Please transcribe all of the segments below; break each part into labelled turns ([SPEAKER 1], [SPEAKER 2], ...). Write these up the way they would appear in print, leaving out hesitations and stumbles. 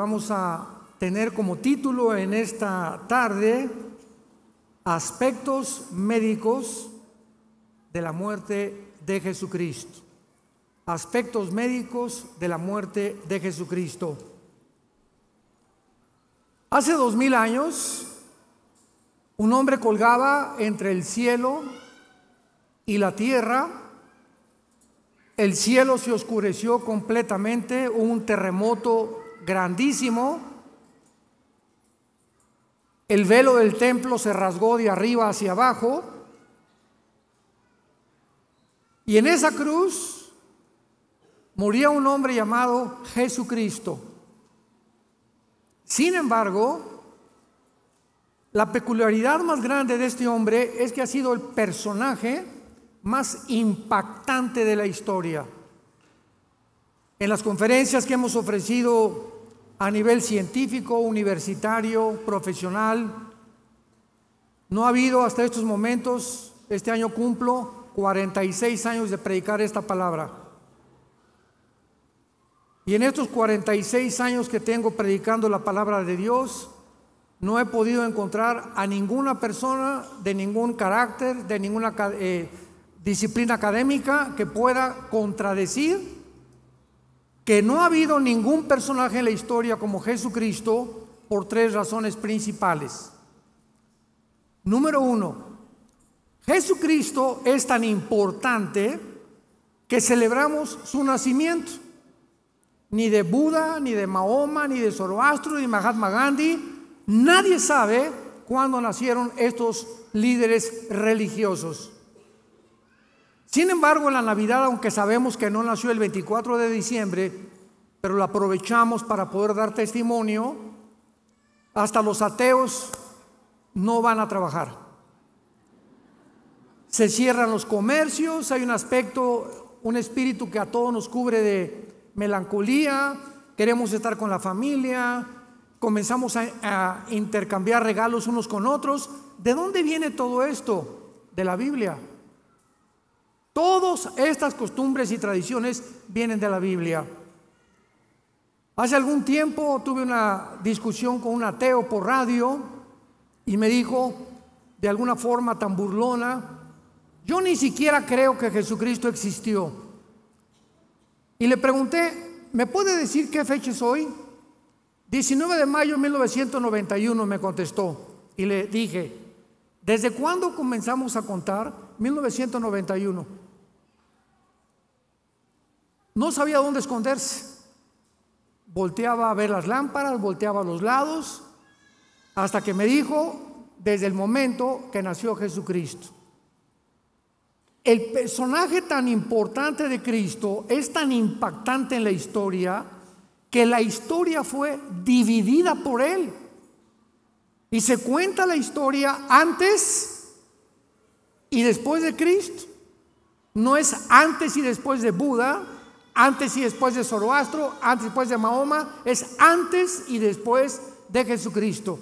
[SPEAKER 1] vamos a tener como título en esta tarde: aspectos médicos de la muerte de Jesucristo. Aspectos médicos de la muerte de Jesucristo. Hace 2000 años, un hombre colgaba entre el cielo y la tierra. El cielo se oscureció completamente, hubo un terremoto grandísimo. El velo del templo se rasgó de arriba hacia abajo. Y en esa cruz moría un hombre llamado Jesucristo. Sin embargo, la peculiaridad más grande de este hombre es que ha sido el personaje más impactante de la historia. En las conferencias que hemos ofrecido a nivel científico, universitario, profesional, no ha habido hasta estos momentos. Este año cumplo 46 años de predicar esta palabra. Y en estos 46 años que tengo predicando la palabra de Dios, no he podido encontrar a ninguna persona de ningún carácter, de ninguna disciplina académica que pueda contradecir que no ha habido ningún personaje en la historia como Jesucristo, por tres razones principales. Número uno, Jesucristo es tan importante que celebramos su nacimiento. Ni de Buda, ni de Mahoma, ni de Zoroastro, ni de Mahatma Gandhi, nadie sabe cuándo nacieron estos líderes religiosos. Sin embargo, en la Navidad, aunque sabemos que no nació el 24 de diciembre, pero la aprovechamos para poder dar testimonio, hasta los ateos no van a trabajar. Se cierran los comercios, hay un aspecto, un espíritu que a todos nos cubre de melancolía, queremos estar con la familia, comenzamos a intercambiar regalos unos con otros. ¿De dónde viene todo esto? De la Biblia. Todas estas costumbres y tradiciones vienen de la Biblia. Hace algún tiempo tuve una discusión con un ateo por radio y me dijo de alguna forma tan burlona: yo ni siquiera creo que Jesucristo existió. Y le pregunté: ¿me puede decir qué fecha es hoy? 19 de mayo de 1991, me contestó. Y le dije: ¿desde cuándo comenzamos a contar? 1991. No sabía dónde esconderse. Volteaba a ver las lámparas, volteaba a los lados, hasta que me dijo: desde el momento que nació Jesucristo. El personaje tan importante de Cristo es tan impactante en la historia que la historia fue dividida por él. Y se cuenta la historia antes y después de Cristo. No es antes y después de Buda, antes y después de Zoroastro, antes y después de Mahoma, es antes y después de Jesucristo.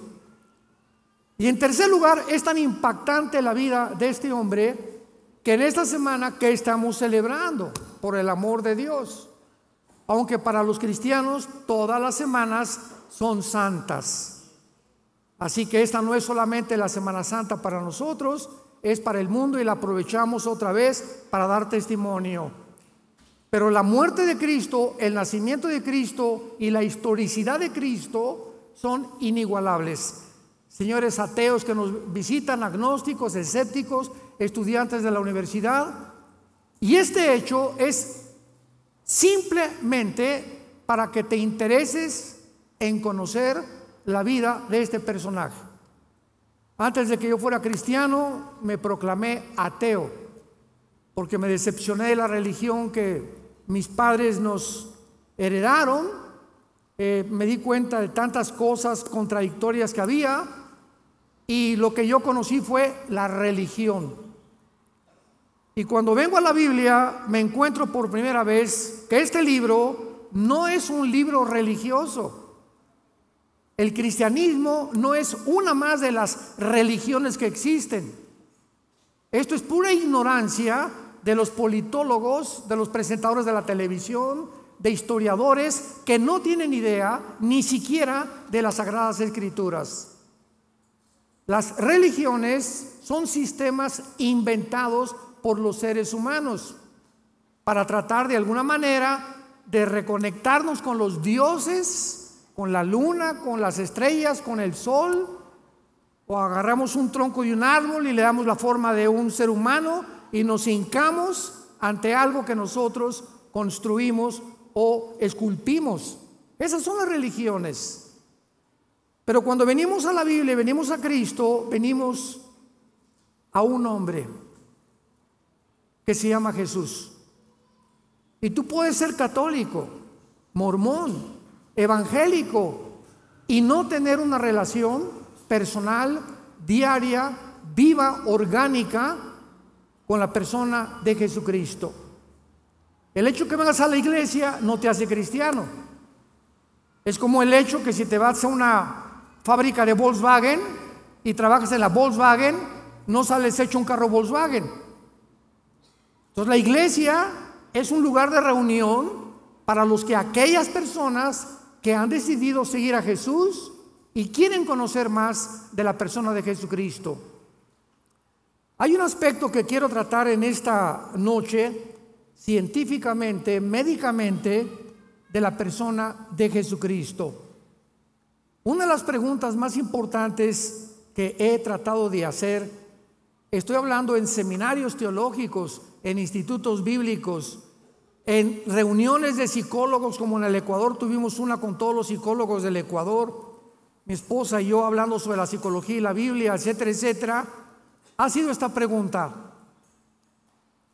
[SPEAKER 1] Y en tercer lugar, es tan impactante la vida de este hombre que en esta semana que estamos celebrando por el amor de Dios, aunque para los cristianos todas las semanas son santas. Así que esta no es solamente la Semana Santa para nosotros, es para el mundo y la aprovechamos otra vez para dar testimonio. Pero la muerte de Cristo, el nacimiento de Cristo y la historicidad de Cristo son inigualables. Señores ateos que nos visitan, agnósticos, escépticos, estudiantes de la universidad, y este hecho es simplemente para que te intereses en conocer la vida de este personaje. Antes de que yo fuera cristiano, me proclamé ateo, porque me decepcioné de la religión que mis padres nos heredaron. Me di cuenta de tantas cosas contradictorias que había, y lo que yo conocí fue la religión. Y cuando vengo a la Biblia, me encuentro por primera vez que este libro no es un libro religioso. El cristianismo no es una más de las religiones que existen. Esto es pura ignorancia de los politólogos, de los presentadores de la televisión, de historiadores que no tienen idea ni siquiera de las Sagradas Escrituras. Las religiones son sistemas inventados por los seres humanos para tratar de alguna manera de reconectarnos con los dioses, con la luna, con las estrellas, con el sol. O agarramos un tronco de un árbol y le damos la forma de un ser humano y nos hincamos ante algo que nosotros construimos o esculpimos. Esas son las religiones. Pero cuando venimos a la Biblia, venimos a Cristo, venimos a un hombre que se llama Jesús. Y tú puedes ser católico, mormón, evangélico y no tener una relación personal, diaria, viva, orgánica con la persona de Jesucristo. El hecho que vengas a la iglesia no te hace cristiano. Es como el hecho que si te vas a una fábrica de Volkswagen y trabajas en la Volkswagen, no sales hecho un carro Volkswagen. Entonces la iglesia es un lugar de reunión para aquellas personas que han decidido seguir a Jesús y quieren conocer más de la persona de Jesucristo. Hay un aspecto que quiero tratar en esta noche, científicamente, médicamente, de la persona de Jesucristo. Una de las preguntas más importantes que he tratado de hacer, estoy hablando en seminarios teológicos, en institutos bíblicos, en reuniones de psicólogos, como en el Ecuador tuvimos una con todos los psicólogos del Ecuador, mi esposa y yo hablando sobre la psicología y la Biblia, etcétera, etcétera, ha sido esta pregunta: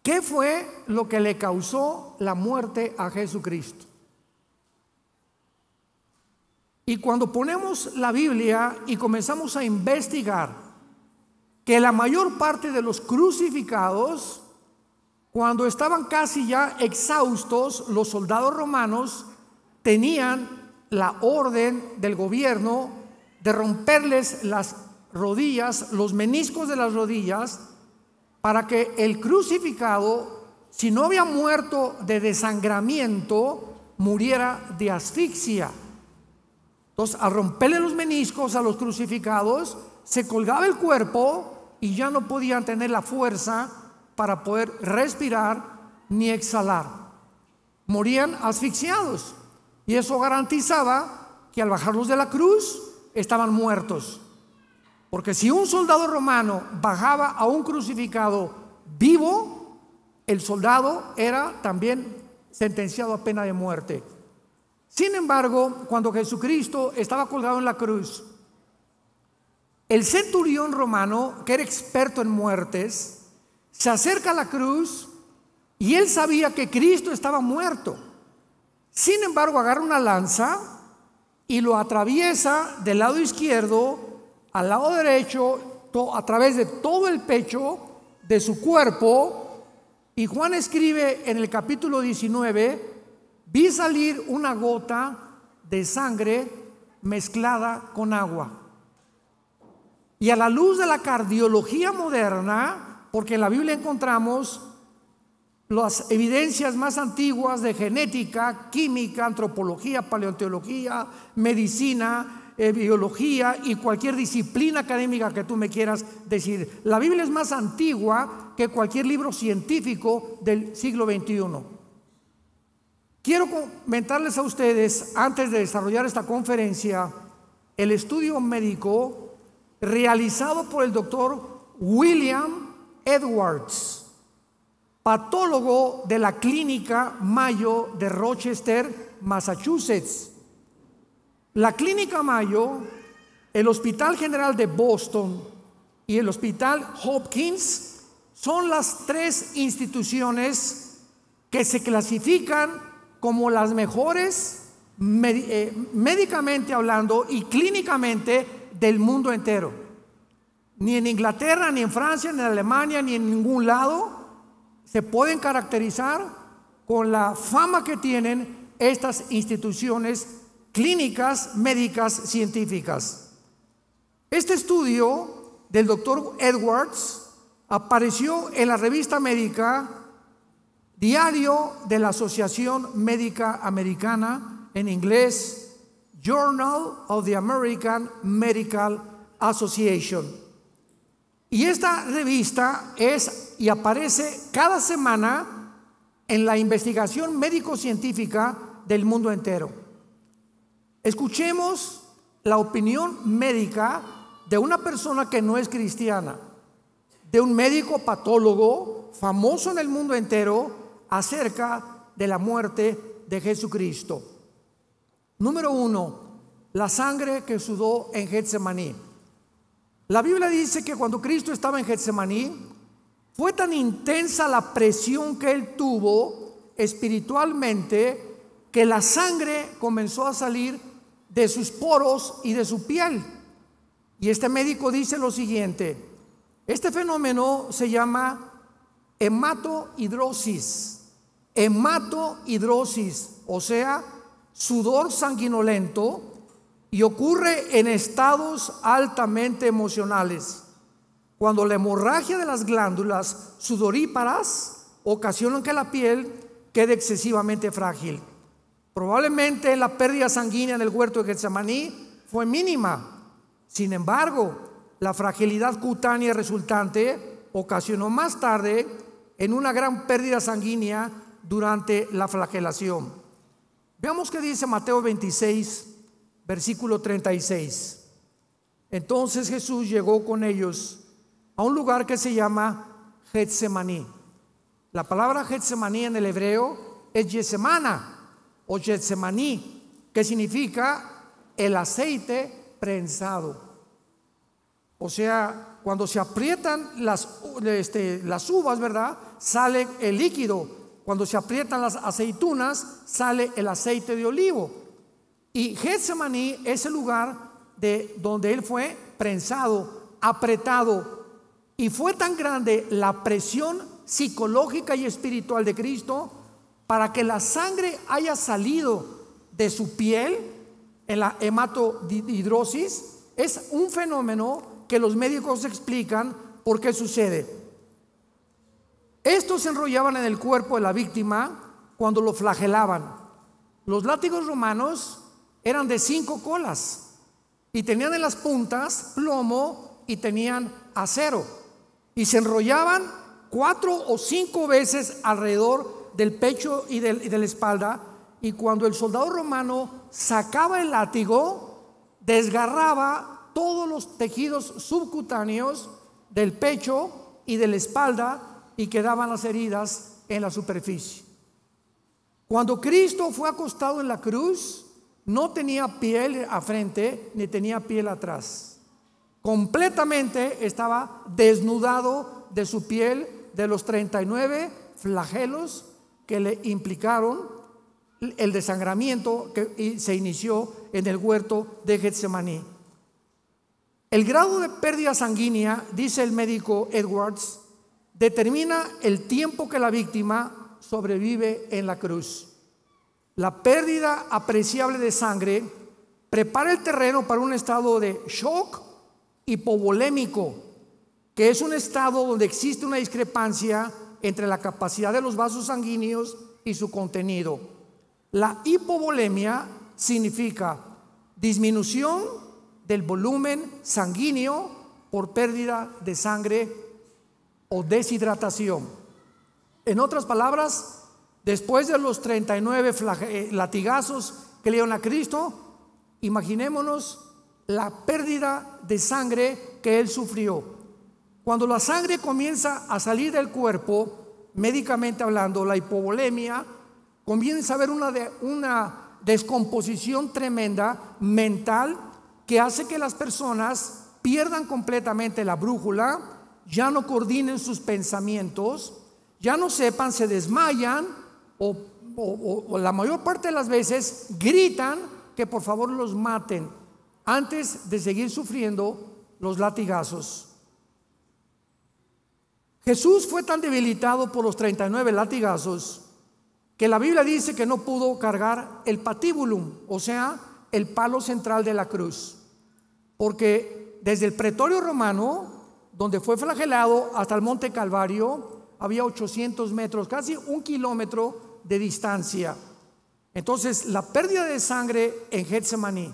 [SPEAKER 1] ¿qué fue lo que le causó la muerte a Jesucristo? Y cuando ponemos la Biblia y comenzamos a investigar que la mayor parte de los crucificados, cuando estaban casi ya exhaustos, los soldados romanos tenían la orden del gobierno de romperles las rodillas, los meniscos de las rodillas, para que el crucificado, si no había muerto de desangramiento, muriera de asfixia. Entonces, al romperle los meniscos a los crucificados, se colgaba el cuerpo y ya no podían tener la fuerza para poder respirar ni exhalar. Morían asfixiados. Y eso garantizaba que al bajarlos de la cruz estaban muertos. Porque si un soldado romano bajaba a un crucificado vivo, el soldado era también sentenciado a pena de muerte. Sin embargo, cuando Jesucristo estaba colgado en la cruz, el centurión romano, que era experto en muertes, se acerca a la cruz y él sabía que Cristo estaba muerto. Sin embargo, agarra una lanza y lo atraviesa del lado izquierdo al lado derecho, a través de todo el pecho de su cuerpo. Y Juan escribe en el capítulo 19: vi salir una gota de sangre mezclada con agua. Y a la luz de la cardiología moderna, porque en la Biblia encontramos las evidencias más antiguas de genética, química, antropología, paleontología, medicina, biología y cualquier disciplina académica que tú me quieras decir. La Biblia es más antigua que cualquier libro científico del siglo XXI. Quiero comentarles a ustedes, antes de desarrollar esta conferencia, el estudio médico realizado por el doctor William Edwards, patólogo de la Clínica Mayo de Rochester, Massachusetts. La Clínica Mayo, el Hospital General de Boston y el Hospital Hopkins son las tres instituciones que se clasifican como las mejores médicamente hablando y clínicamente del mundo entero. Ni en Inglaterra, ni en Francia, ni en Alemania, ni en ningún lado se pueden caracterizar con la fama que tienen estas instituciones clínicas, médicas, científicas. Este estudio del doctor Edwards apareció en la revista médica Diario de la Asociación Médica Americana, en inglés, Journal of the American Medical Association. Y esta revista es y aparece cada semana en la investigación médico-científica del mundo entero. Escuchemos la opinión médica de una persona que no es cristiana, de un médico patólogo famoso en el mundo entero acerca de la muerte de Jesucristo. Número 1, la sangre que sudó en Getsemaní. La Biblia dice que cuando Cristo estaba en Getsemaní, fue tan intensa la presión que él tuvo espiritualmente que la sangre comenzó a salir de sus poros y de su piel. Y este médico dice lo siguiente: este fenómeno se llama hematohidrosis. Hematohidrosis, o sea, sudor sanguinolento, y ocurre en estados altamente emocionales, cuando la hemorragia de las glándulas sudoríparas ocasiona que la piel quede excesivamente frágil. Probablemente la pérdida sanguínea en el huerto de Getsemaní fue mínima. Sin embargo, la fragilidad cutánea resultante ocasionó más tarde en una gran pérdida sanguínea durante la flagelación. Veamos qué dice Mateo 26, versículo 36. Entonces Jesús llegó con ellos a un lugar que se llama Getsemaní. La palabra Getsemaní en el hebreo es Getsemana o Getsemaní, que significa el aceite prensado. O sea, cuando se aprietan las uvas, ¿verdad?, sale el líquido. Cuando se aprietan las aceitunas, sale el aceite de olivo. Y Getsemaní es el lugar donde él fue prensado, apretado. Y fue tan grande la presión psicológica y espiritual de Cristo para que la sangre haya salido de su piel en la hematohidrosis. Es un fenómeno que los médicos explican por qué sucede. Estos se enrollaban en el cuerpo de la víctima cuando lo flagelaban. Los látigos romanos eran de 5 colas y tenían en las puntas plomo y tenían acero, y se enrollaban 4 o 5 veces alrededor del pecho y de la espalda, y cuando el soldado romano sacaba el látigo, desgarraba todos los tejidos subcutáneos del pecho y de la espalda, y quedaban las heridas en la superficie. Cuando Cristo fue acostado en la cruz, no tenía piel a frente ni tenía piel atrás. Completamente estaba desnudado de su piel, de los 39 flagelos que le implicaron el desangramiento que se inició en el huerto de Getsemaní. El grado de pérdida sanguínea, dice el médico Edwards, determina el tiempo que la víctima sobrevive en la cruz. La pérdida apreciable de sangre prepara el terreno para un estado de shock hipovolémico, que es un estado donde existe una discrepancia entre la capacidad de los vasos sanguíneos y su contenido. La hipovolemia significa disminución del volumen sanguíneo por pérdida de sangre o deshidratación. En otras palabras, después de los 39 latigazos que le dieron a Cristo, imaginémonos la pérdida de sangre que él sufrió. Cuando la sangre comienza a salir del cuerpo, médicamente hablando, la hipovolemia, comienza a haber una descomposición tremenda mental que hace que las personas pierdan completamente la brújula, ya no coordinen sus pensamientos, ya no sepan, se desmayan o la mayor parte de las veces gritan que por favor los maten antes de seguir sufriendo los latigazos. Jesús fue tan debilitado por los 39 latigazos que la Biblia dice que no pudo cargar el patibulum, o sea, el palo central de la cruz, porque desde el pretorio romano, donde fue flagelado, hasta el monte Calvario, había 800 metros, casi 1 kilómetro de distancia. Entonces, la pérdida de sangre en Getsemaní,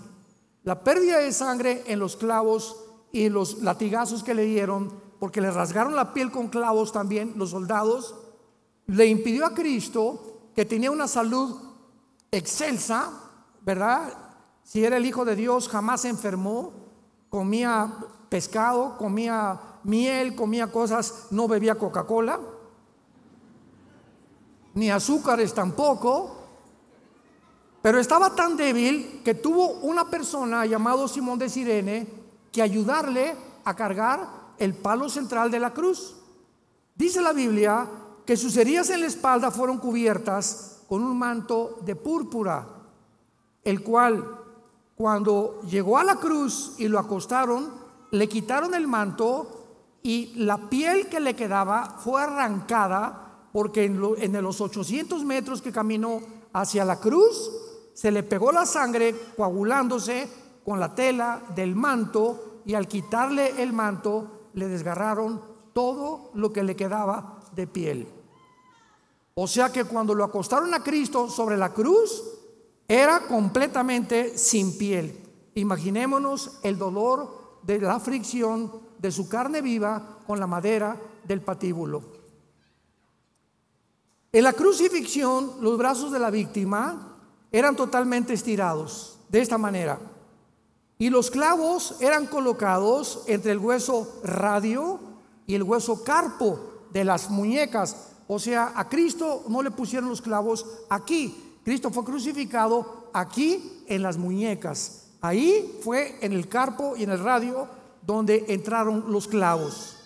[SPEAKER 1] la pérdida de sangre en los clavos y los latigazos que le dieron, porque le rasgaron la piel con clavos también los soldados, le impidió a Cristo, que tenía una salud excelsa, ¿verdad? Si era el Hijo de Dios, jamás se enfermó, comía pescado, comía miel, comía cosas, no bebía Coca-Cola, ni azúcares tampoco, pero estaba tan débil que tuvo una persona llamado Simón de Cirene que ayudarle a cargar el palo central de la cruz. Dice la Biblia que sus heridas en la espalda fueron cubiertas con un manto de púrpura, el cual, cuando llegó a la cruz y lo acostaron, le quitaron el manto y la piel que le quedaba fue arrancada, porque en los 800 metros que caminó hacia la cruz, se le pegó la sangre coagulándose con la tela del manto, y al quitarle el manto le desgarraron todo lo que le quedaba de piel. O sea que cuando lo acostaron a Cristo sobre la cruz, era completamente sin piel. Imaginémonos el dolor de la fricción de su carne viva con la madera del patíbulo. En la crucifixión, los brazos de la víctima eran totalmente estirados de esta manera, y los clavos eran colocados entre el hueso radio y el hueso carpo de las muñecas. O sea, a Cristo no le pusieron los clavos aquí. Cristo fue crucificado aquí en las muñecas. Ahí fue en el carpo y en el radio donde entraron los clavos.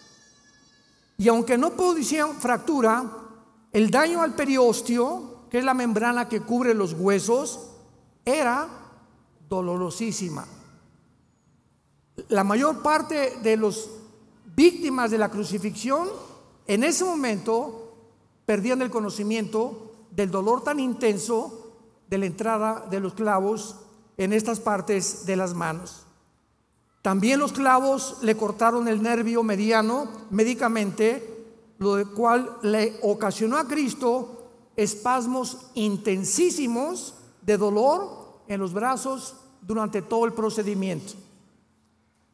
[SPEAKER 1] Y aunque no producían fractura, el daño al periósteo, que es la membrana que cubre los huesos, era dolorosísima. La mayor parte de las víctimas de la crucifixión en ese momento perdían el conocimiento del dolor tan intenso de la entrada de los clavos en estas partes de las manos. También los clavos le cortaron el nervio mediano médicamente, lo cual le ocasionó a Cristo espasmos intensísimos de dolor en los brazos durante todo el procedimiento.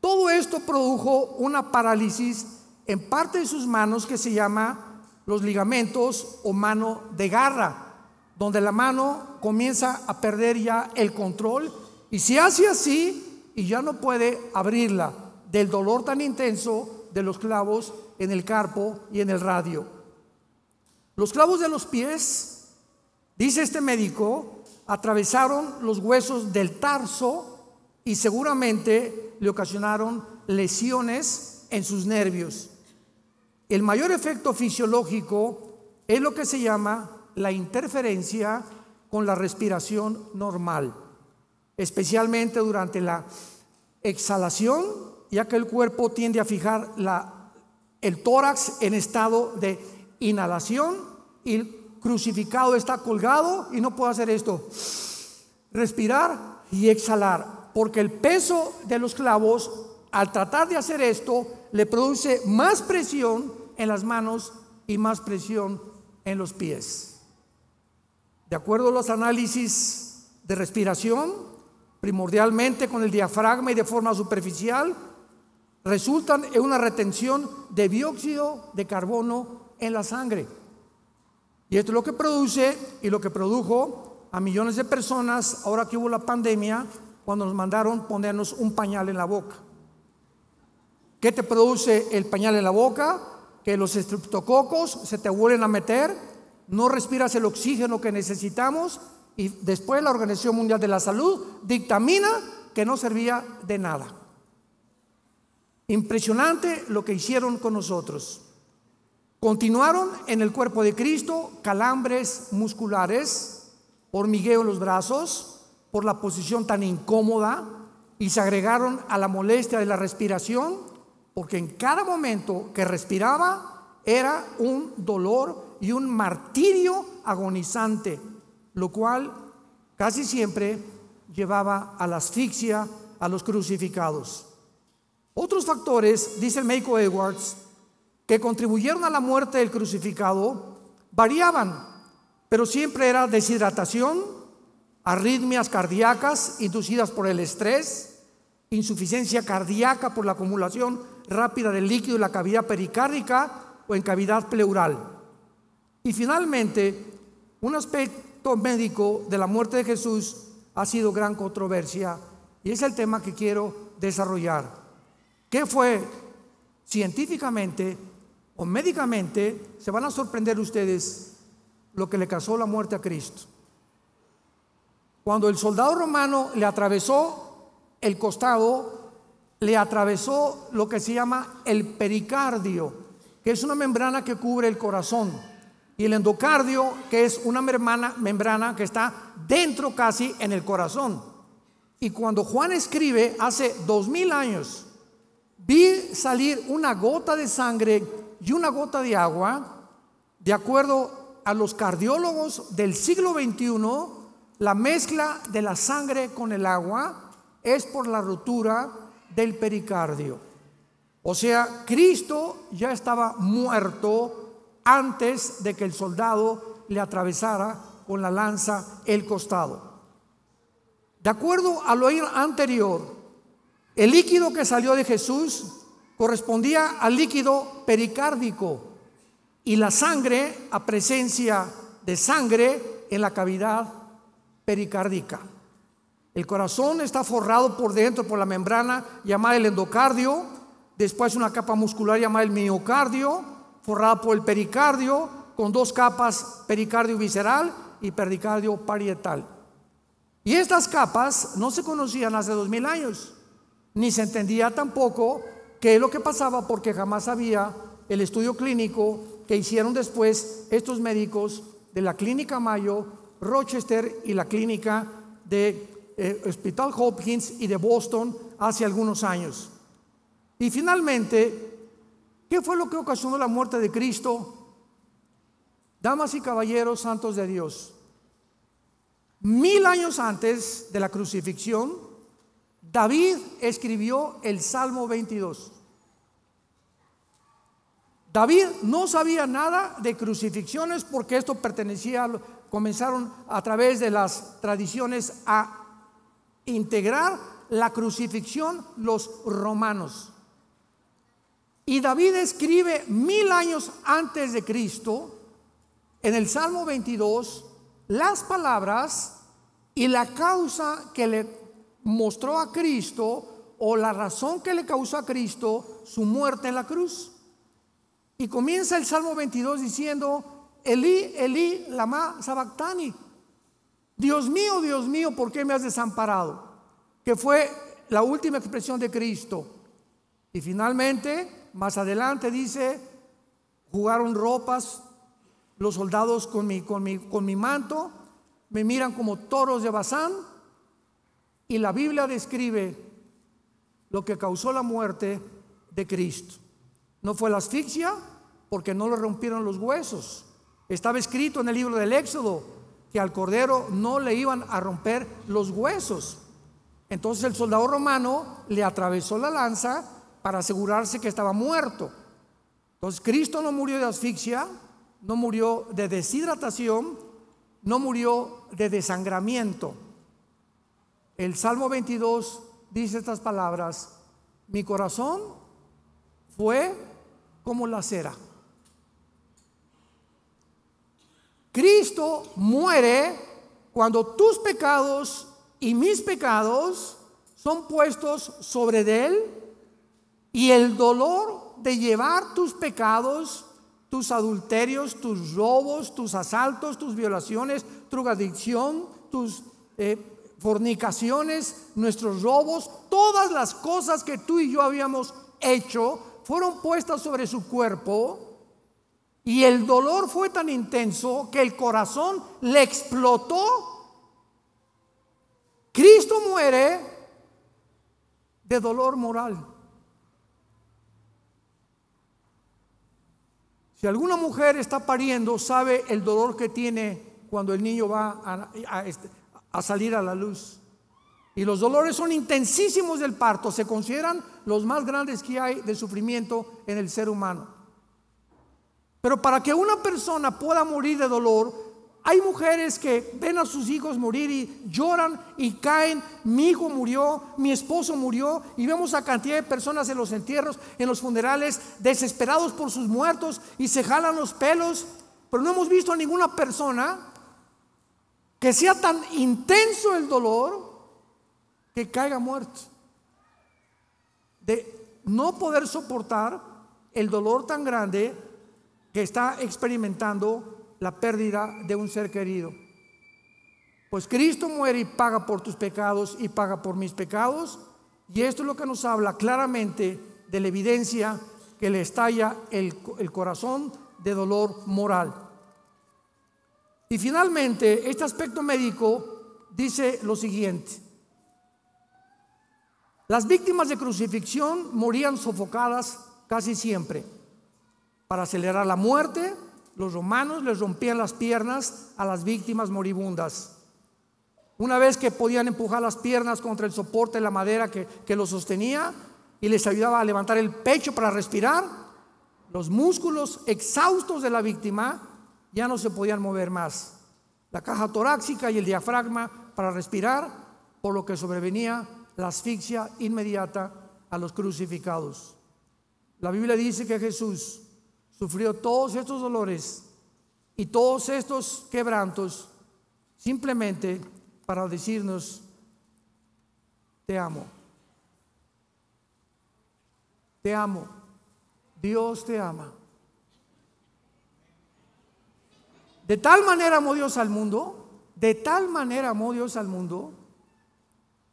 [SPEAKER 1] Todo esto produjo una parálisis en parte de sus manos que se llama los ligamentos o mano de garra, donde la mano comienza a perder ya el control y se hace así y ya no puede abrirla del dolor tan intenso de los clavos en el carpo y en el radio. Los clavos de los pies, dice este médico, atravesaron los huesos del tarso y seguramente le ocasionaron lesiones en sus nervios. El mayor efecto fisiológico es lo que se llama la interferencia con la respiración normal, especialmente durante la exhalación, ya que el cuerpo tiende a fijar el tórax en estado de inhalación y el crucificado está colgado y no puede hacer esto, respirar y exhalar, porque el peso de los clavos, al tratar de hacer esto, le produce más presión en las manos y más presión en los pies. De acuerdo a los análisis de respiración, primordialmente con el diafragma y de forma superficial, resultan en una retención de dióxido de carbono en la sangre. Y esto es lo que produce y lo que produjo a millones de personas ahora que hubo la pandemia, cuando nos mandaron ponernos un pañal en la boca. ¿Qué te produce el pañal en la boca? Que los estreptococos se te vuelven a meter, no respiras el oxígeno que necesitamos y después la Organización Mundial de la Salud dictamina que no servía de nada. Impresionante lo que hicieron con nosotros. Continuaron en el cuerpo de Cristo calambres musculares, hormigueo en los brazos por la posición tan incómoda, y se agregaron a la molestia de la respiración, porque en cada momento que respiraba era un dolor y un martirio agonizante, lo cual casi siempre llevaba a la asfixia a los crucificados. Otros factores, dice el médico Edwards, que contribuyeron a la muerte del crucificado variaban, pero siempre era deshidratación, arritmias cardíacas inducidas por el estrés, insuficiencia cardíaca por la acumulación rápida del líquido en la cavidad pericárdica o en cavidad pleural. Y finalmente, un aspecto médico de la muerte de Jesús ha sido gran controversia, y es el tema que quiero desarrollar. ¿Qué fue científicamente o médicamente? Se van a sorprender ustedes lo que le causó la muerte a Cristo. Cuando el soldado romano le atravesó el costado, le atravesó lo que se llama el pericardio, que es una membrana que cubre el corazón, y el endocardio, que es una membrana que está dentro casi en el corazón. Y cuando Juan escribe hace 2000 años, vi salir una gota de sangre y una gota de agua. De acuerdo a los cardiólogos del siglo XXI, la mezcla de la sangre con el agua es por la rotura del pericardio. O sea, Cristo ya estaba muerto antes de que el soldado le atravesara con la lanza el costado. De acuerdo a lo anterior, el líquido que salió de Jesús correspondía al líquido pericárdico y la sangre a presencia de sangre en la cavidad pericárdica. El corazón está forrado por dentro por la membrana llamada el endocardio, después una capa muscular llamada el miocardio, forrada por el pericardio, con dos capas, pericardio visceral y pericardio parietal. Y estas capas no se conocían hace 2000 años, ni se entendía tampoco qué es lo que pasaba, porque jamás había el estudio clínico que hicieron después estos médicos de la Clínica Mayo, Rochester y la clínica de Hospital Hopkins y de Boston hace algunos años. Y finalmente, ¿qué fue lo que ocasionó la muerte de Cristo? Damas y caballeros santos de Dios, 1000 años antes de la crucifixión, David escribió el Salmo 22. David no sabía nada de crucifixiones, porque esto comenzaron a través de las tradiciones a integrar la crucifixión los romanos. Y David escribe 1000 años antes de Cristo, en el Salmo 22, las palabras y la causa que le mostró a Cristo, o la razón que le causó a Cristo su muerte en la cruz. Y comienza el Salmo 22 diciendo: Elí, Elí, lama sabactani. Dios mío, ¿por qué me has desamparado? Que fue la última expresión de Cristo. Y finalmente, más adelante dice: jugaron ropas los soldados con mi manto, me miran como toros de Bazán. Y la Biblia describe lo que causó la muerte de Cristo. No fue la asfixia, porque no le rompieron los huesos. Estaba escrito en el libro del Éxodo que al cordero no le iban a romper los huesos. Entonces el soldado romano le atravesó la lanza para asegurarse que estaba muerto. Entonces Cristo no murió de asfixia, no murió de deshidratación, no murió de desangramiento. El Salmo 22 dice estas palabras: mi corazón fue como la cera. Cristo muere cuando tus pecados y mis pecados son puestos sobre de él, y el dolor de llevar tus pecados, tus adulterios, tus robos, tus asaltos, tus violaciones, tu drogadicción, tus fornicaciones, nuestros robos, todas las cosas que tú y yo habíamos hecho fueron puestas sobre su cuerpo. Y el dolor fue tan intenso que el corazón le explotó. Cristo muere de dolor moral. Si alguna mujer está pariendo, sabe el dolor que tiene cuando el niño va a salir a la luz. Y los dolores son intensísimos del parto. Se consideran los más grandes que hay de sufrimiento en el ser humano. Pero para que una persona pueda morir de dolor, hay mujeres que ven a sus hijos morir y lloran y caen. Mi hijo murió, mi esposo murió, y vemos a cantidad de personas en los entierros, en los funerales, desesperados por sus muertos y se jalan los pelos. Pero no hemos visto a ninguna persona que sea tan intenso el dolor que caiga muerto, de no poder soportar el dolor tan grande que está experimentando la pérdida de un ser querido. Pues Cristo muere y paga por tus pecados y paga por mis pecados, y esto es lo que nos habla claramente de la evidencia que le estalla el corazón de dolor moral. Y finalmente, este aspecto médico dice lo siguiente: las víctimas de crucifixión morían sofocadas casi siempre. Para acelerar la muerte, los romanos les rompían las piernas a las víctimas moribundas. Una vez que podían empujar las piernas contra el soporte de la madera que los sostenía y les ayudaba a levantar el pecho para respirar, los músculos exhaustos de la víctima ya no se podían mover más. La caja torácica y el diafragma para respirar, por lo que sobrevenía la asfixia inmediata a los crucificados. La Biblia dice que Jesús sufrió todos estos dolores y todos estos quebrantos simplemente para decirnos: te amo, te amo, Dios te ama. De tal manera amó Dios al mundo, de tal manera amó Dios al mundo.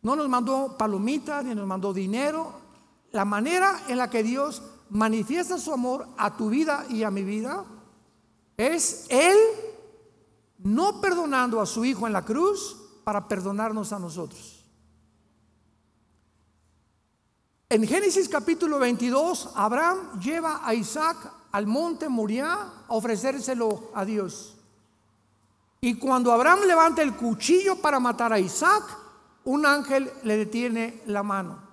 [SPEAKER 1] No nos mandó palomitas ni nos mandó dinero. La manera en la que Dios manifiesta su amor a tu vida y a mi vida es Él no perdonando a su Hijo en la cruz para perdonarnos a nosotros. En Génesis capítulo 22, Abraham lleva a Isaac al monte Moriah a ofrecérselo a Dios. Y cuando Abraham levanta el cuchillo para matar a Isaac, un ángel le detiene la mano.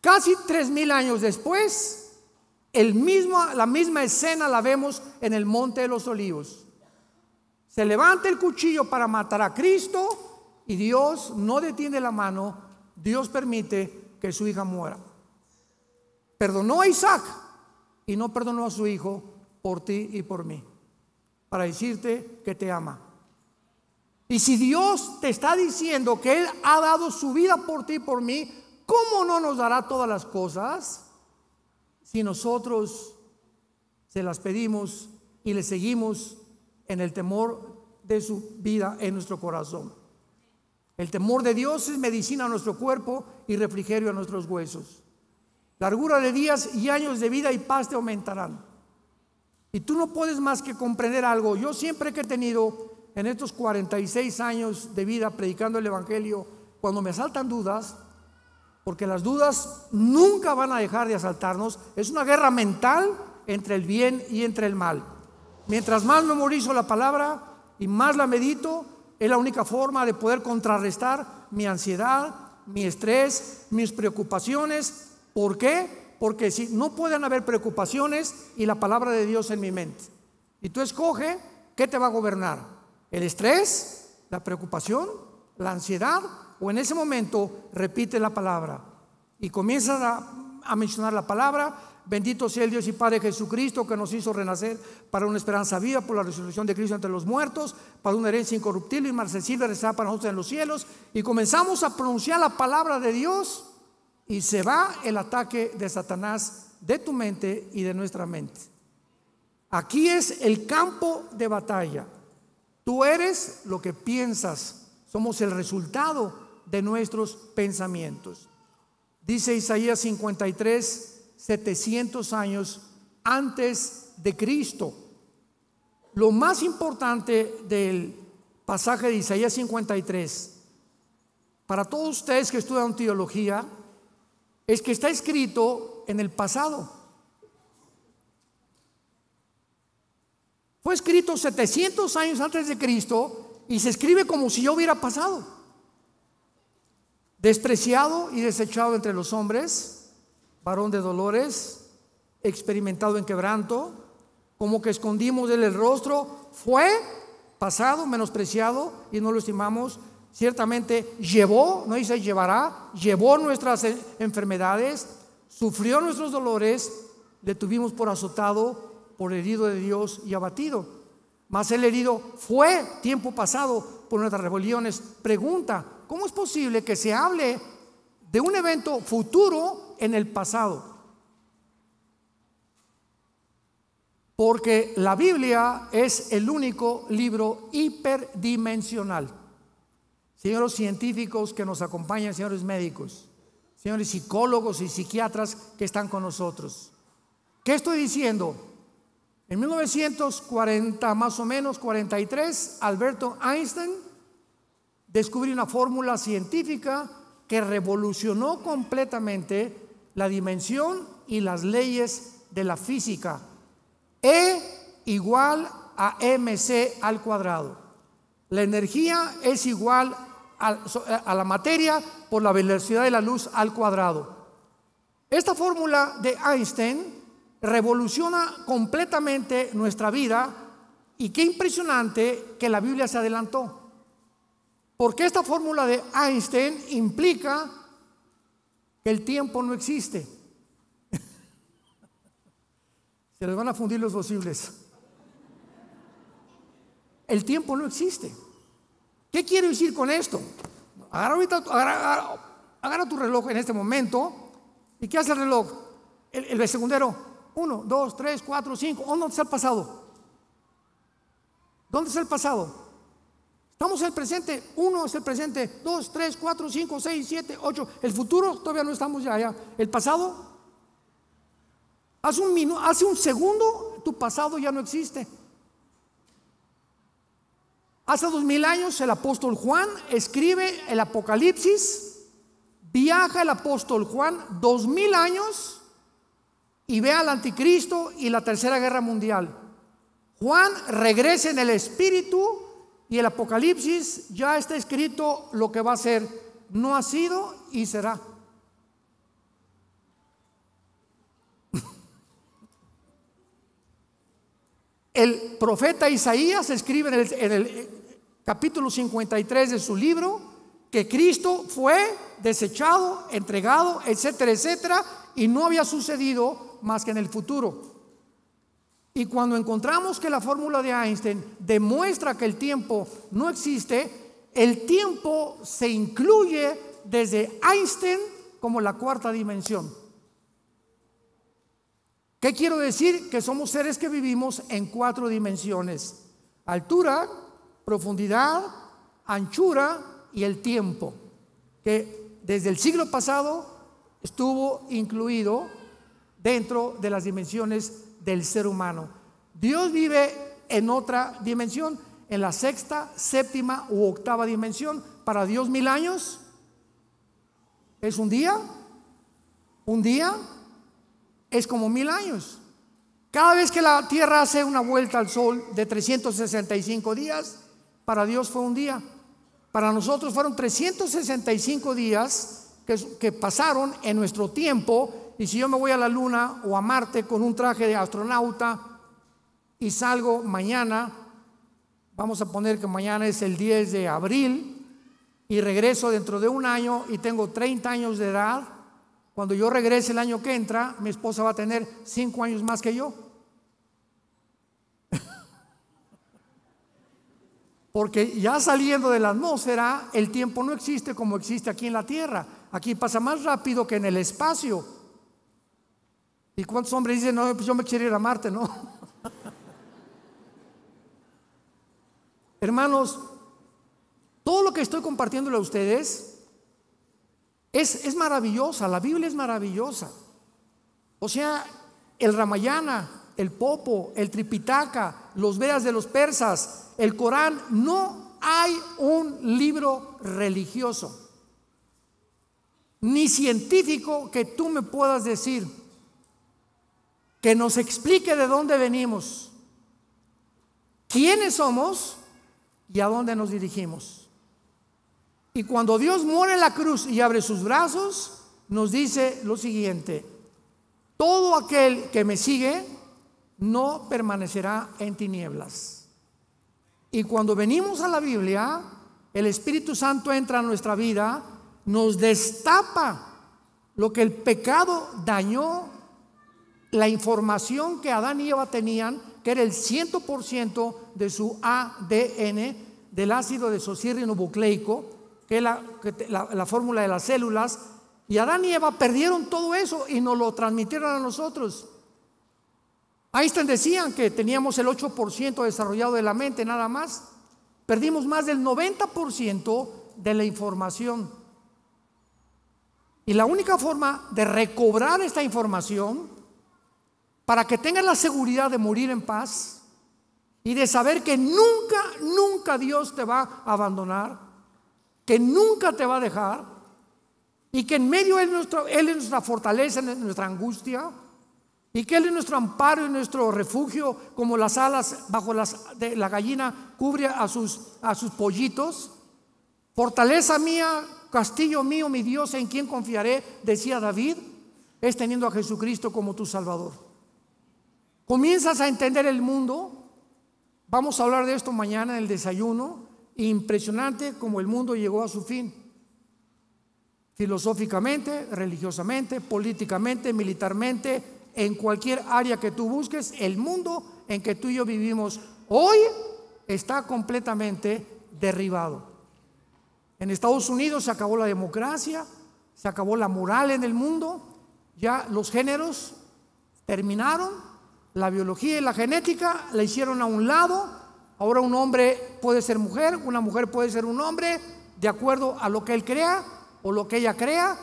[SPEAKER 1] Casi 3000 años después, la misma escena la vemos en el Monte de los Olivos. Se levanta el cuchillo para matar a Cristo y Dios no detiene la mano. Dios permite que su hija muera. Perdonó a Isaac y no perdonó a su hijo por ti y por mí, para decirte que te ama. Y si Dios te está diciendo que Él ha dado su vida por ti y por mí, ¿cómo no nos dará todas las cosas si nosotros se las pedimos y le seguimos en el temor de su vida en nuestro corazón? El temor de Dios es medicina a nuestro cuerpo y refrigerio a nuestros huesos. Largura de días y años de vida y paz te aumentarán. Y tú no puedes más que comprender algo. Yo siempre que he tenido en estos 46 años de vida predicando el evangelio, cuando me asaltan dudas, porque las dudas nunca van a dejar de asaltarnos, es una guerra mental entre el bien y entre el mal. Mientras más memorizo la palabra y más la medito, es la única forma de poder contrarrestar mi ansiedad, mi estrés, mis preocupaciones. ¿Por qué? Porque si no pueden haber preocupaciones y la palabra de Dios en mi mente. Y tú escoge qué te va a gobernar: el estrés, la preocupación, la ansiedad, o en ese momento repite la palabra y comienzas a mencionar la palabra. Bendito sea el Dios y Padre Jesucristo, que nos hizo renacer para una esperanza viva por la resurrección de Cristo entre los muertos, para una herencia incorruptible y inmarcesible reservada para nosotros en los cielos. Y comenzamos a pronunciar la palabra de Dios y se va el ataque de Satanás de tu mente y de nuestra mente. Aquí es el campo de batalla. Tú eres lo que piensas. Somos el resultado de nuestros pensamientos. Dice Isaías 53, 700 años antes de Cristo. Lo más importante del pasaje de Isaías 53, para todos ustedes que estudian teología, es que está escrito en el pasado. Fue escrito 700 años antes de Cristo y se escribe como si ya hubiera pasado. Despreciado y desechado entre los hombres, varón de dolores, experimentado en quebranto, como que escondimos de él el rostro, fue pasado, menospreciado y no lo estimamos. Ciertamente llevó, no dice llevará, llevó nuestras enfermedades, sufrió nuestros dolores, le tuvimos por azotado, por herido de Dios y abatido. Mas el herido fue tiempo pasado por nuestras rebeliones. Pregunta: ¿cómo es posible que se hable de un evento futuro en el pasado? Porque la Biblia es el único libro hiperdimensional. Señores científicos que nos acompañan, señores médicos, señores psicólogos y psiquiatras que están con nosotros, ¿qué estoy diciendo? En 1940, más o menos 43, Alberto Einstein descubrió una fórmula científica que revolucionó completamente la dimensión y las leyes de la física. E igual a mc al cuadrado. La energía es igual a la materia por la velocidad de la luz al cuadrado. Esta fórmula de Einstein revoluciona completamente nuestra vida, y qué impresionante que la Biblia se adelantó, porque esta fórmula de Einstein implica que el tiempo no existe. Se les van a fundir los posibles. El tiempo no existe. ¿Qué quiero decir con esto? Agarra tu reloj en este momento. ¿Y qué hace el reloj? El segundero. 1, 2, 3, 4, 5. ¿Dónde está el pasado? ¿Dónde está el pasado? Estamos en el presente. 1 es el presente. 2, 3, 4, 5, 6, 7, 8. El futuro todavía no estamos ya. El pasado. Hace un segundo tu pasado ya no existe. Hace 2000 años el apóstol Juan escribe el Apocalipsis. Viaja el apóstol Juan 2000 años y ve al anticristo y la tercera guerra mundial. Juan regresa en el espíritu y el Apocalipsis ya está escrito lo que va a ser. No ha sido y será. El profeta Isaías escribe en el capítulo 53 de su libro que Cristo fue desechado, entregado, etcétera, etcétera, y no había sucedido más que en el futuro. Y cuando encontramos que la fórmula de Einstein demuestra que el tiempo no existe, el tiempo se incluye desde Einstein como la cuarta dimensión. ¿Qué quiero decir? Que somos seres que vivimos en 4 dimensiones: altura, profundidad, anchura y el tiempo, que desde el siglo pasado estuvo incluido dentro de las dimensiones del ser humano. Dios vive en otra dimensión, en la 6ª, 7ª u 8ª dimensión. Para Dios 1000 años es un día. Un día es como 1000 años. Cada vez que la tierra hace una vuelta al sol de 365 días, para Dios fue un día. Para nosotros fueron 365 días que pasaron en nuestro tiempo. Y si yo me voy a la luna o a Marte con un traje de astronauta y salgo mañana, vamos a poner que mañana es el 10 de abril, y regreso dentro de un año y tengo 30 años de edad, cuando yo regrese el año que entra, mi esposa va a tener 5 años más que yo. Porque ya saliendo de la atmósfera, el tiempo no existe como existe aquí en la tierra. Aquí pasa más rápido que en el espacio. ¿Y cuántos hombres dicen, no, pues yo me quiero ir a Marte? No. Hermanos, todo lo que estoy compartiéndole a ustedes es maravillosa. La Biblia es maravillosa. O sea, el Ramayana, el Popo, el Tripitaka, los Vedas de los persas, el Corán. No hay un libro religioso ni científico que tú me puedas decir que nos explique de dónde venimos, quiénes somos y a dónde nos dirigimos. Y cuando Dios muere en la cruz y abre sus brazos, nos dice lo siguiente: todo aquel que me sigue no permanecerá en tinieblas. Y cuando venimos a la Biblia, el Espíritu Santo entra a nuestra vida, nos destapa lo que el pecado dañó, la información que Adán y Eva tenían, que era el 100% de su ADN, del ácido desoxirribonucleico, que es la fórmula de las células. Y Adán y Eva perdieron todo eso y nos lo transmitieron a nosotros. Einstein decían que teníamos el 8% desarrollado de la mente nada más. Perdimos más del 90% de la información. Y la única forma de recobrar esta información, para que tengas la seguridad de morir en paz y de saber que nunca, nunca Dios te va a abandonar, que nunca te va a dejar, y que en medio Él es nuestra fortaleza, nuestra angustia, y que Él es nuestro amparo y nuestro refugio, como las alas bajo de la gallina cubre a sus pollitos. Fortaleza mía, castillo mío, mi Dios, en quien confiaré, decía David, es teniendo a Jesucristo como tu Salvador. Comienzas a entender el mundo. Vamos a hablar de esto mañana en el desayuno. Impresionante como el mundo llegó a su fin. Filosóficamente, religiosamente, políticamente, militarmente, en cualquier área que tú busques, el mundo en que tú y yo vivimos hoy está completamente derribado. En Estados Unidos se acabó la democracia, se acabó la moral en el mundo, ya los géneros terminaron, la biología y la genética la hicieron a un lado. Ahora un hombre puede ser mujer, una mujer puede ser un hombre, de acuerdo a lo que él crea o lo que ella crea,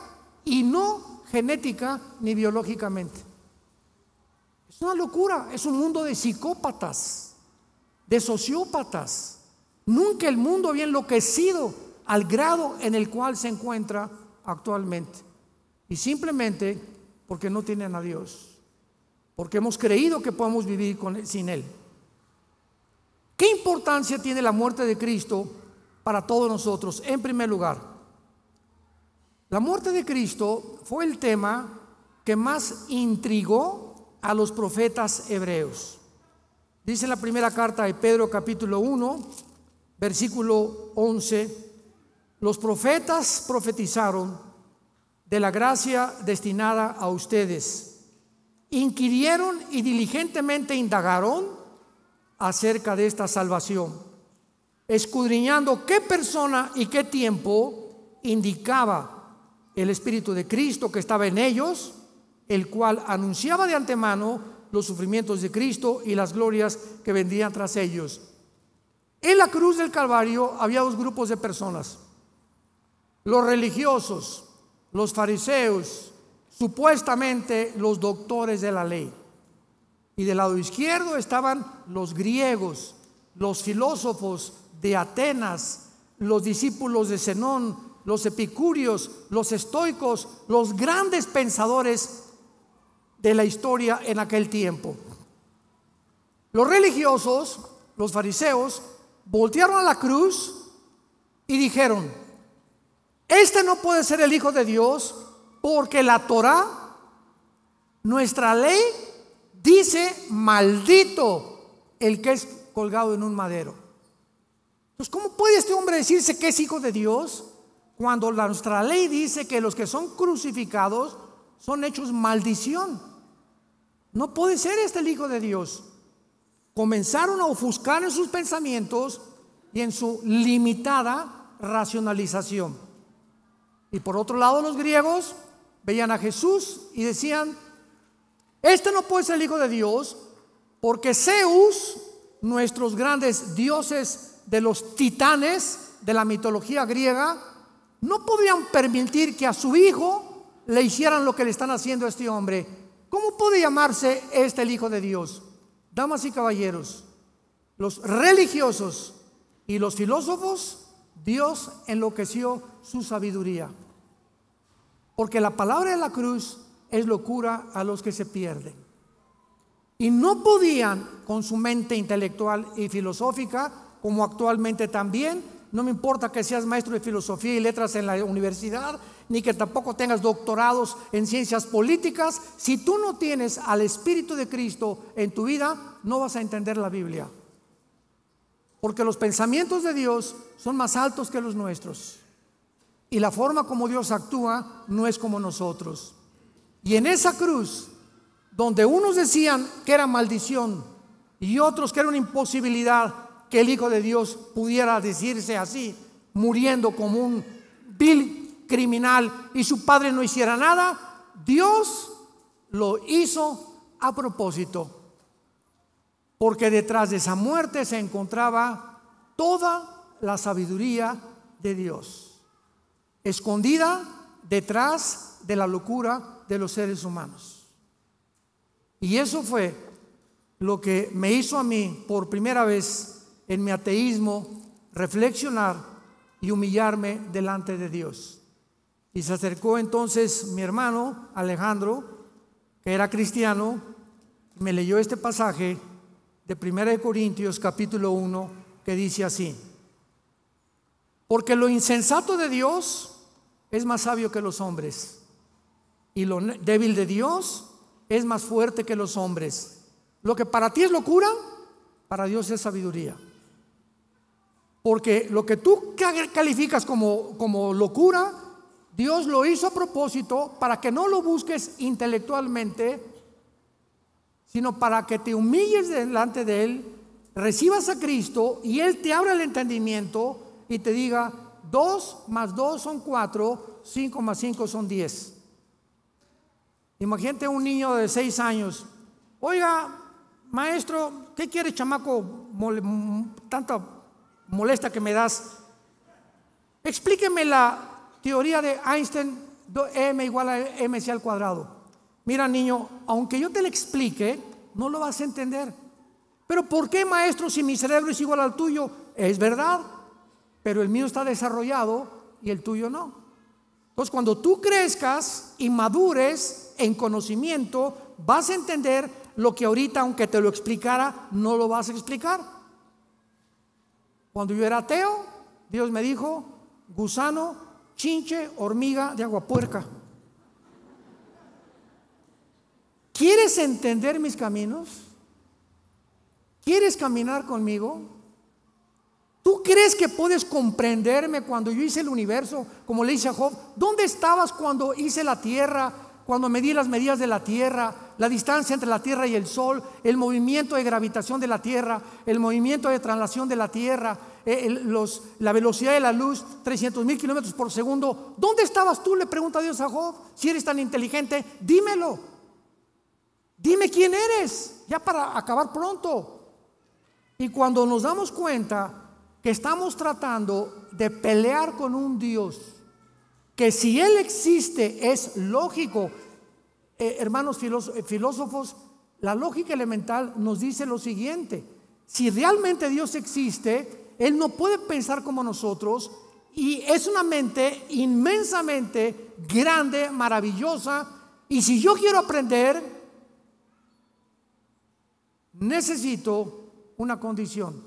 [SPEAKER 1] y no genética ni biológicamente. Es una locura, es un mundo de psicópatas, de sociópatas. Nunca el mundo había enloquecido al grado en el cual se encuentra actualmente, y simplemente porque no tienen a Dios, porque hemos creído que podemos vivir sin Él. ¿Qué importancia tiene la muerte de Cristo para todos nosotros? En primer lugar, la muerte de Cristo fue el tema que más intrigó a los profetas hebreos. Dice en la primera carta de Pedro, capítulo 1, versículo 11: los profetas profetizaron de la gracia destinada a ustedes, inquirieron y diligentemente indagaron acerca de esta salvación, escudriñando qué persona y qué tiempo indicaba el Espíritu de Cristo que estaba en ellos, el cual anunciaba de antemano los sufrimientos de Cristo y las glorias que vendrían tras ellos. En la cruz del Calvario había dos grupos de personas: los religiosos, los fariseos, supuestamente los doctores de la ley, y del lado izquierdo estaban los griegos, los filósofos de Atenas, los discípulos de Zenón, los epicúreos, los estoicos, los grandes pensadores de la historia en aquel tiempo. Los religiosos, los fariseos, voltearon a la cruz y dijeron: este no puede ser el Hijo de Dios, porque la Torá, nuestra ley, dice: maldito el que es colgado en un madero. Entonces, ¿cómo puede este hombre decirse que es hijo de Dios cuando nuestra ley dice que los que son crucificados son hechos maldición? No puede ser este el Hijo de Dios. Comenzaron a ofuscar en sus pensamientos y en su limitada racionalización. Y por otro lado, los griegos veían a Jesús y decían: este no puede ser el Hijo de Dios, porque Zeus, nuestros grandes dioses de los titanes de la mitología griega, no podían permitir que a su hijo le hicieran lo que le están haciendo a este hombre. ¿Cómo puede llamarse este el Hijo de Dios? Damas y caballeros, los religiosos y los filósofos, Dios enloqueció su sabiduría, porque la palabra de la cruz es locura a los que se pierden. Y no podían, con su mente intelectual y filosófica, como actualmente también, No me importa que seas maestro de filosofía y letras en la universidad, ni que tampoco tengas doctorados en ciencias políticas. Si tú no tienes al Espíritu de Cristo en tu vida, no vas a entender la Biblia. Porque los pensamientos de Dios son más altos que los nuestros. Y la forma como Dios actúa no es como nosotros. Y en esa cruz, donde unos decían que era maldición y otros que era una imposibilidad que el Hijo de Dios pudiera decirse así, muriendo como un vil criminal y su padre no hiciera nada, Dios lo hizo a propósito, porque detrás de esa muerte se encontraba toda la sabiduría de Dios, escondida detrás de la locura de los seres humanos. Y eso fue lo que me hizo a mí por primera vez en mi ateísmo reflexionar y humillarme delante de Dios. Y se acercó entonces mi hermano Alejandro, que era cristiano, y me leyó este pasaje de 1 Corintios capítulo 1, que dice así: porque lo insensato de Dios es más sabio que los hombres, y lo débil de Dios es más fuerte que los hombres. Lo que para ti es locura, para Dios es sabiduría. Porque lo que tú calificas como locura, Dios lo hizo a propósito para que no lo busques intelectualmente, sino para que te humilles delante de Él, recibas a Cristo y Él te abra el entendimiento y te diga: 2 más 2 son 4, 5 más 5 son 10. Imagínate un niño de 6 años: oiga, maestro, ¿qué quiere, chamaco? Tanta molesta que me das. Explíqueme la teoría de Einstein, m igual a mc al cuadrado. Mira, niño, aunque yo te lo explique, no lo vas a entender. Pero ¿por qué, maestro, si mi cerebro es igual al tuyo? Es verdad, pero el mío está desarrollado y el tuyo no. Entonces, cuando tú crezcas y madures en conocimiento, vas a entender lo que ahorita, aunque te lo explicara, no lo vas a explicar. Cuando yo era ateo, Dios me dijo: gusano, chinche, hormiga de agua puerca. ¿Quieres entender mis caminos? ¿Quieres caminar conmigo? ¿Tú crees que puedes comprenderme cuando yo hice el universo? Como le dice a Job: ¿dónde estabas cuando hice la tierra? Cuando medí las medidas de la tierra, la distancia entre la tierra y el sol, el movimiento de gravitación de la tierra, el movimiento de traslación de la tierra, la velocidad de la luz, 300,000 kilómetros por segundo. ¿Dónde estabas tú?, le pregunta Dios a Job. Si eres tan inteligente, dímelo. Dime quién eres, ya para acabar pronto. Y cuando nos damos cuenta que estamos tratando de pelear con un Dios que, si Él existe, es lógico. Hermanos filósofos, la lógica elemental nos dice lo siguiente: si realmente Dios existe, Él no puede pensar como nosotros, y es una mente inmensamente grande, maravillosa. Y si yo quiero aprender, necesito una condición,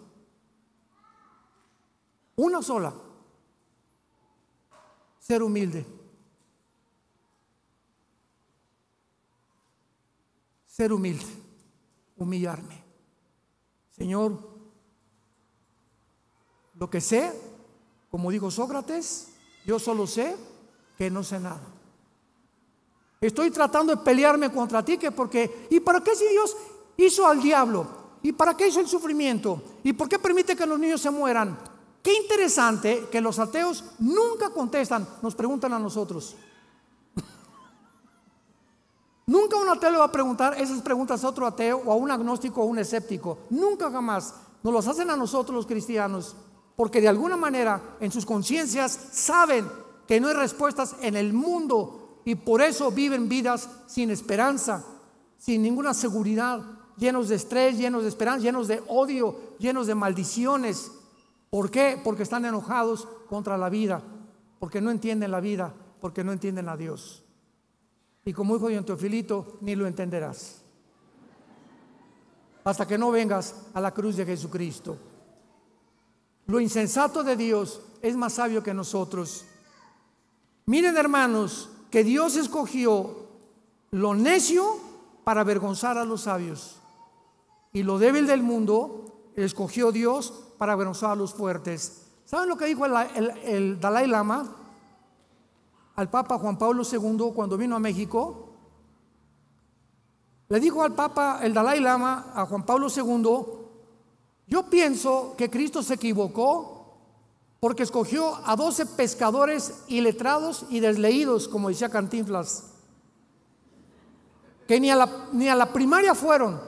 [SPEAKER 1] una sola: ser humilde. Ser humilde, humillarme. Señor, lo que sé, como dijo Sócrates, yo solo sé que no sé nada. Estoy tratando de pelearme contra ti, que porque, ¿y para qué si Dios hizo al diablo? ¿Y para qué hizo el sufrimiento? ¿Y por qué permite que los niños se mueran? Qué interesante que los ateos nunca contestan, nos preguntan a nosotros. Nunca un ateo le va a preguntar esas preguntas a otro ateo, o a un agnóstico o a un escéptico. Nunca, jamás. Nos las hacen a nosotros los cristianos, porque de alguna manera en sus conciencias saben que no hay respuestas en el mundo, y por eso viven vidas sin esperanza, sin ninguna seguridad, llenos de estrés, llenos de esperanza, llenos de odio, llenos de maldiciones. ¿Por qué? Porque están enojados contra la vida, porque no entienden la vida, porque no entienden a Dios. Y como dijo don Teofilito, ni lo entenderás hasta que no vengas a la cruz de Jesucristo. lo insensato de Dios es más sabio que nosotros. Miren, hermanos, que Dios escogió lo necio para avergonzar a los sabios, y lo débil del mundo escogió Dios para avergonzar a los fuertes. ¿Saben lo que dijo el Dalai Lama al Papa Juan Pablo II cuando vino a México? Le dijo al Papa, el Dalai Lama, a Juan Pablo II: yo pienso que Cristo se equivocó porque escogió a 12 pescadores iletrados y desleídos, como decía Cantinflas, que ni a la primaria fueron.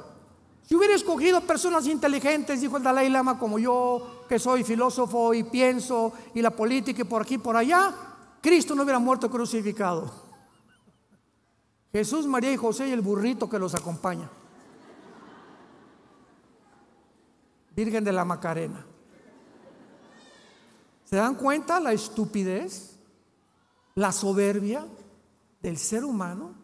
[SPEAKER 1] Si hubiera escogido personas inteligentes, dijo el Dalai Lama, como yo, que soy filósofo y pienso, y la política y por aquí y por allá, Cristo no hubiera muerto crucificado. Jesús, María y José y el burrito que los acompaña. Virgen de la Macarena. ¿Se dan cuenta la estupidez, la soberbia del ser humano?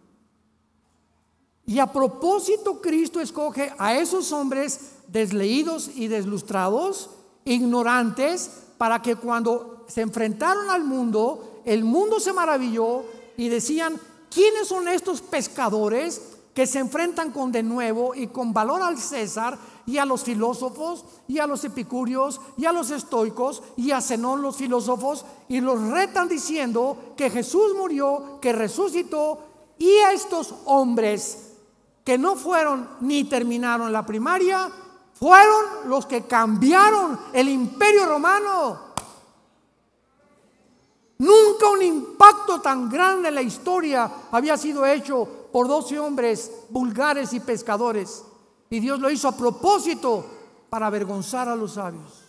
[SPEAKER 1] Y a propósito, Cristo escoge a esos hombres desleídos y deslustrados, ignorantes, para que cuando se enfrentaron al mundo, el mundo se maravilló y decían: ¿quiénes son estos pescadores que se enfrentan con denuedo y con valor al César y a los filósofos y a los epicúreos y a los estoicos y a Zenón, los filósofos, y los retan diciendo que Jesús murió, que resucitó? Y a estos hombres que no fueron ni terminaron la primaria fueron los que cambiaron el imperio romano. Nunca un impacto tan grande en la historia había sido hecho por 12 hombres vulgares y pescadores, y Dios lo hizo a propósito para avergonzar a los sabios.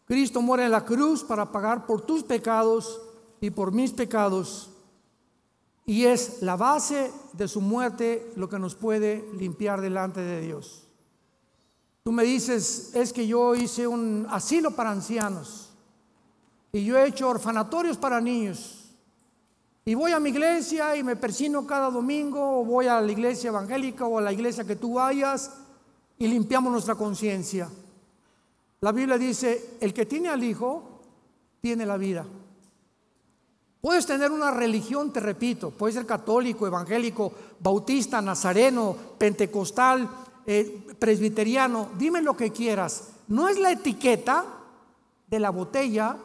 [SPEAKER 1] Cristo muere en la cruz para pagar por tus pecados y por mis pecados, y es la base de su muerte lo que nos puede limpiar delante de Dios. Tú me dices: es que yo hice un asilo para ancianos y yo he hecho orfanatorios para niños, y voy a mi iglesia y me persino cada domingo, o voy a la iglesia evangélica o a la iglesia que tú vayas, y limpiamos nuestra conciencia. La Biblia dice: el que tiene al Hijo tiene la vida. Puedes tener una religión, te repito, puedes ser católico, evangélico, bautista, nazareno, pentecostal, presbiteriano, dime lo que quieras. No es la etiqueta de la botella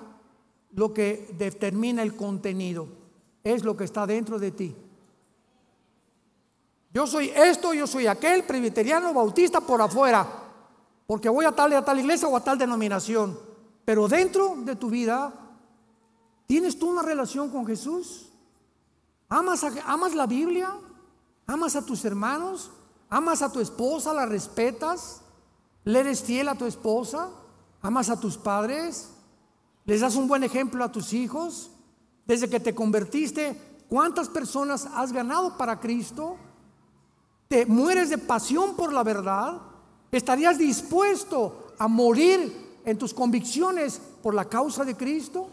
[SPEAKER 1] lo que determina el contenido, es lo que está dentro de ti. Yo soy esto, yo soy aquel, presbiteriano, bautista por afuera, porque voy a tal iglesia o a tal denominación, pero dentro de tu vida, ¿tienes tú una relación con Jesús? ¿Amas la Biblia? ¿Amas a tus hermanos? ¿Amas a tu esposa? ¿La respetas? ¿Le eres fiel a tu esposa? ¿Amas a tus padres? ¿Les das un buen ejemplo a tus hijos? Desde que te convertiste, ¿cuántas personas has ganado para Cristo? ¿Te mueres de pasión por la verdad? ¿Estarías dispuesto a morir en tus convicciones por la causa de Cristo?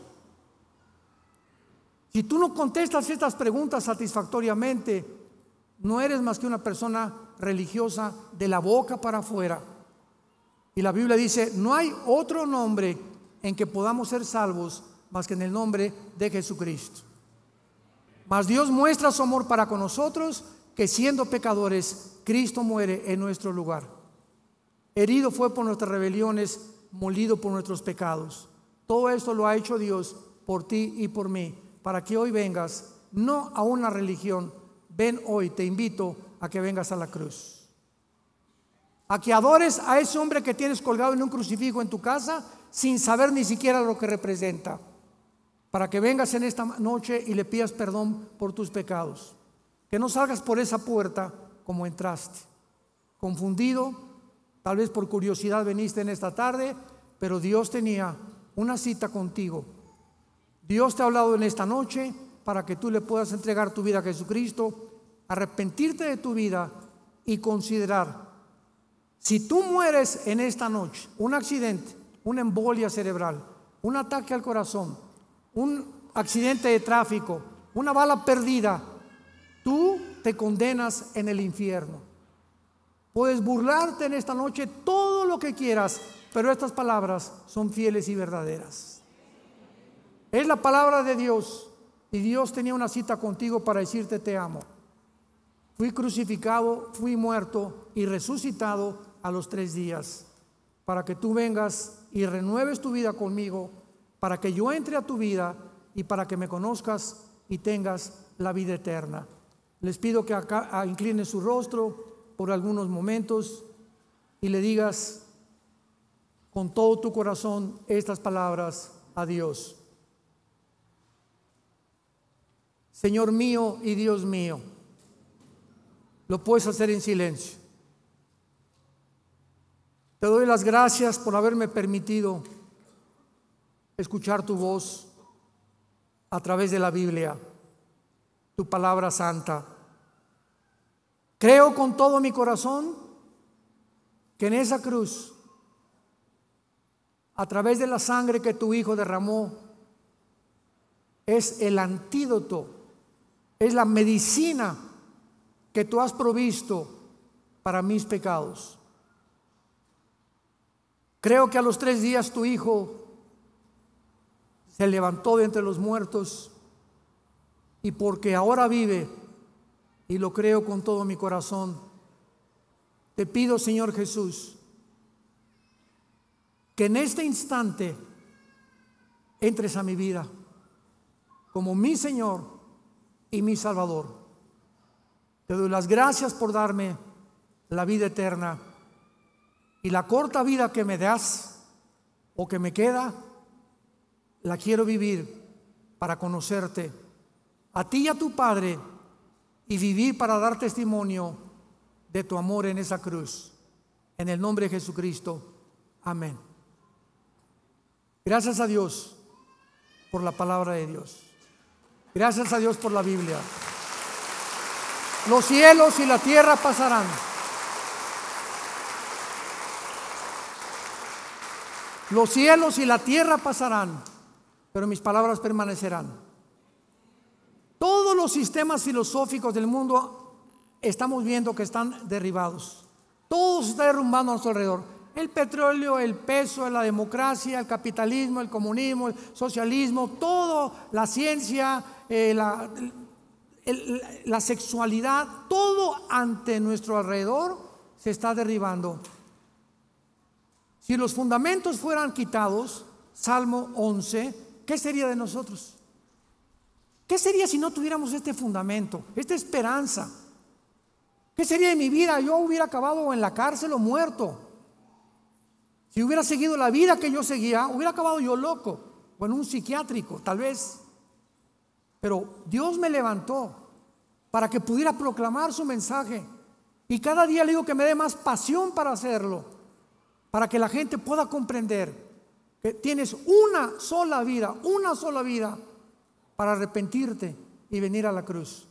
[SPEAKER 1] Si tú no contestas estas preguntas satisfactoriamente, no eres más que una persona religiosa de la boca para afuera. Y la Biblia dice: no hay otro nombre en que podamos ser salvos más que en el nombre de Jesucristo. Mas Dios muestra su amor para con nosotros, que siendo pecadores, Cristo muere en nuestro lugar. Herido fue por nuestras rebeliones, molido por nuestros pecados. Todo esto lo ha hecho Dios por ti y por mí, para que hoy vengas no a una religión. Ven hoy, te invito a que vengas a la cruz, a que adores a ese hombre que tienes colgado en un crucifijo en tu casa sin saber ni siquiera lo que representa, para que vengas en esta noche y le pidas perdón por tus pecados. Que no salgas por esa puerta como entraste, confundido. Tal vez por curiosidad viniste en esta tarde, pero Dios tenía una cita contigo. Dios te ha hablado en esta noche para que tú le puedas entregar tu vida a Jesucristo, arrepentirte de tu vida y considerar: si tú mueres en esta noche, un accidente, una embolia cerebral, un ataque al corazón, un accidente de tráfico, una bala perdida, tú te condenas en el infierno. Puedes burlarte en esta noche todo lo que quieras, pero estas palabras son fieles y verdaderas. Es la palabra de Dios, y Dios tenía una cita contigo para decirte: te amo. Fui crucificado, fui muerto y resucitado a los 3 días, para que tú vengas y renueves tu vida conmigo, para que yo entre a tu vida y para que me conozcas y tengas la vida eterna. Les pido que acá incline su rostro por algunos momentos y le digas con todo tu corazón estas palabras a Dios. Señor mío y Dios mío, lo puedes hacer en silencio. Te doy las gracias por haberme permitido escuchar tu voz a través de la Biblia, tu palabra santa. Creo con todo mi corazón que en esa cruz, a través de la sangre que tu Hijo derramó, es el antídoto, es la medicina que tú has provisto para mis pecados. Creo que a los 3 días tu Hijo se levantó de entre los muertos, y porque ahora vive, y lo creo con todo mi corazón, te pido, Señor Jesús, que en este instante entres a mi vida como mi Señor y mi Salvador. Te doy las gracias por darme la vida eterna, y la corta vida que me das o que me queda, la quiero vivir para conocerte a ti y a tu Padre, y vivir para dar testimonio de tu amor en esa cruz. En el nombre de Jesucristo, amén. Gracias a Dios por la palabra de Dios. Gracias a Dios por la Biblia. Los cielos y la tierra pasarán, los cielos y la tierra pasarán, pero mis palabras permanecerán. Todos los sistemas filosóficos del mundo estamos viendo que están derribados. Todo se está derrumbando a nuestro alrededor. El petróleo, el peso, la democracia, el capitalismo, el comunismo, el socialismo, todo, la ciencia, la sexualidad, todo ante nuestro alrededor se está derribando. Si los fundamentos fueran quitados, Salmo 11, ¿qué sería de nosotros? ¿Qué sería si no tuviéramos este fundamento, esta esperanza? ¿Qué sería de mi vida? Yo hubiera acabado en la cárcel o muerto. Si hubiera seguido la vida que yo seguía, hubiera acabado yo loco o en un psiquiátrico, tal vez. Pero Dios me levantó para que pudiera proclamar su mensaje, y cada día le digo que me dé más pasión para hacerlo, para que la gente pueda comprender que tienes una sola vida para arrepentirte y venir a la cruz.